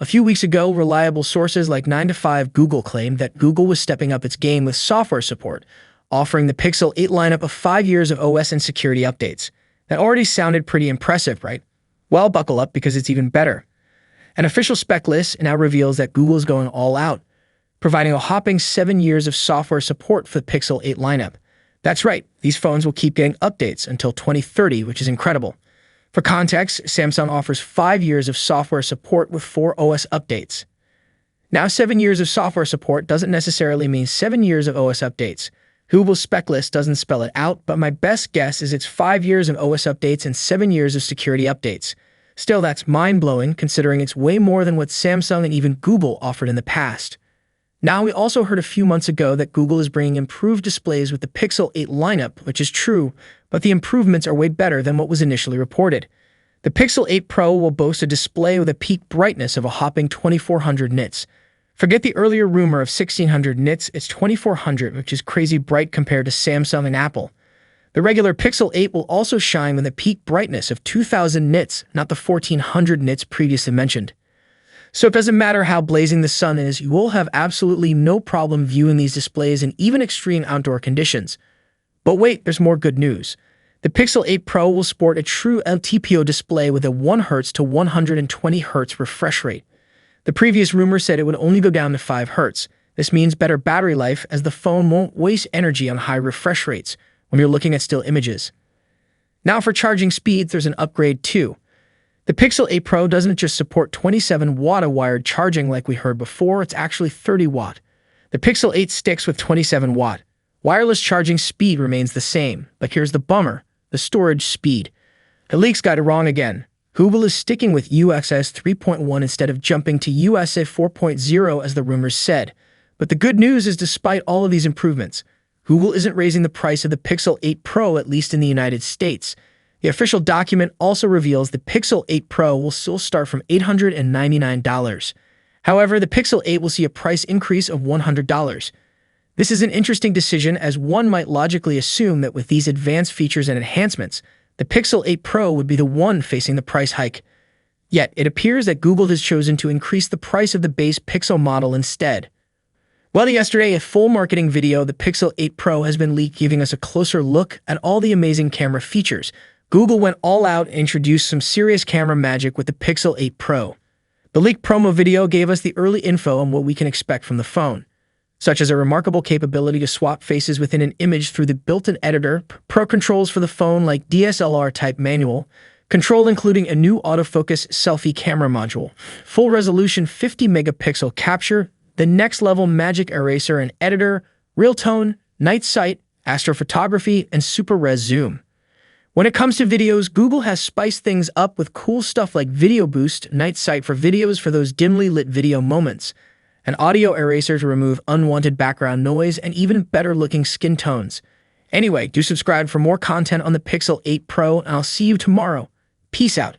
A few weeks ago, reliable sources like 9 to 5 Google claimed that Google was stepping up its game with software support, offering the Pixel 8 lineup of 5 years of OS and security updates. That already sounded pretty impressive, right? Well, buckle up because it's even better. An official spec list now reveals that Google is going all out, providing a hopping 7 years of software support for the Pixel 8 lineup. That's right, these phones will keep getting updates until 2030, which is incredible. For context, Samsung offers 5 years of software support with 4 OS updates. Now, 7 years of software support doesn't necessarily mean 7 years of OS updates. Google's spec list doesn't spell it out, but my best guess is it's 5 years of OS updates and 7 years of security updates. Still, that's mind-blowing considering it's way more than what Samsung and even Google offered in the past. Now, we also heard a few months ago that Google is bringing improved displays with the Pixel 8 lineup, which is true, but the improvements are way better than what was initially reported. The Pixel 8 Pro will boast a display with a peak brightness of a hopping 2400 nits. Forget the earlier rumor of 1600 nits, it's 2400, which is crazy bright compared to Samsung and Apple. The regular Pixel 8 will also shine with a peak brightness of 2000 nits, not the 1400 nits previously mentioned. So it doesn't matter how blazing the sun is, you will have absolutely no problem viewing these displays in even extreme outdoor conditions. But wait, there's more good news. The Pixel 8 Pro will sport a true LTPO display with a 1 Hz to 120 Hz refresh rate. The previous rumor said it would only go down to 5 Hz. This means better battery life as the phone won't waste energy on high refresh rates when you're looking at still images. Now for charging speeds, there's an upgrade too. The Pixel 8 Pro doesn't just support 27-watt wired charging like we heard before, it's actually 30-watt. The Pixel 8 sticks with 27-watt. Wireless charging speed remains the same, but here's the bummer, the storage speed. The leaks got it wrong again. Google is sticking with UXS 3.1 instead of jumping to USF 4.0 as the rumors said. But the good news is despite all of these improvements, Google isn't raising the price of the Pixel 8 Pro, at least in the United States. The official document also reveals the Pixel 8 Pro will still start from $899. However, the Pixel 8 will see a price increase of $100. This is an interesting decision as one might logically assume that with these advanced features and enhancements, the Pixel 8 Pro would be the one facing the price hike. Yet, it appears that Google has chosen to increase the price of the base Pixel model instead. Well, yesterday, a full marketing video of the Pixel 8 Pro has been leaked, giving us a closer look at all the amazing camera features. Google went all out and introduced some serious camera magic with the Pixel 8 Pro. The leaked promo video gave us the early info on what we can expect from the phone, such as a remarkable capability to swap faces within an image through the built-in editor, pro controls for the phone like DSLR-type manual, control including a new autofocus selfie camera module, full-resolution 50-megapixel capture, the next-level magic eraser and editor, real tone, night sight, astrophotography, and super-res zoom. When it comes to videos, Google has spiced things up with cool stuff like Video Boost, night sight for videos for those dimly lit video moments, an audio eraser to remove unwanted background noise, and even better-looking skin tones. Anyway, do subscribe for more content on the Pixel 8 Pro, and I'll see you tomorrow. Peace out.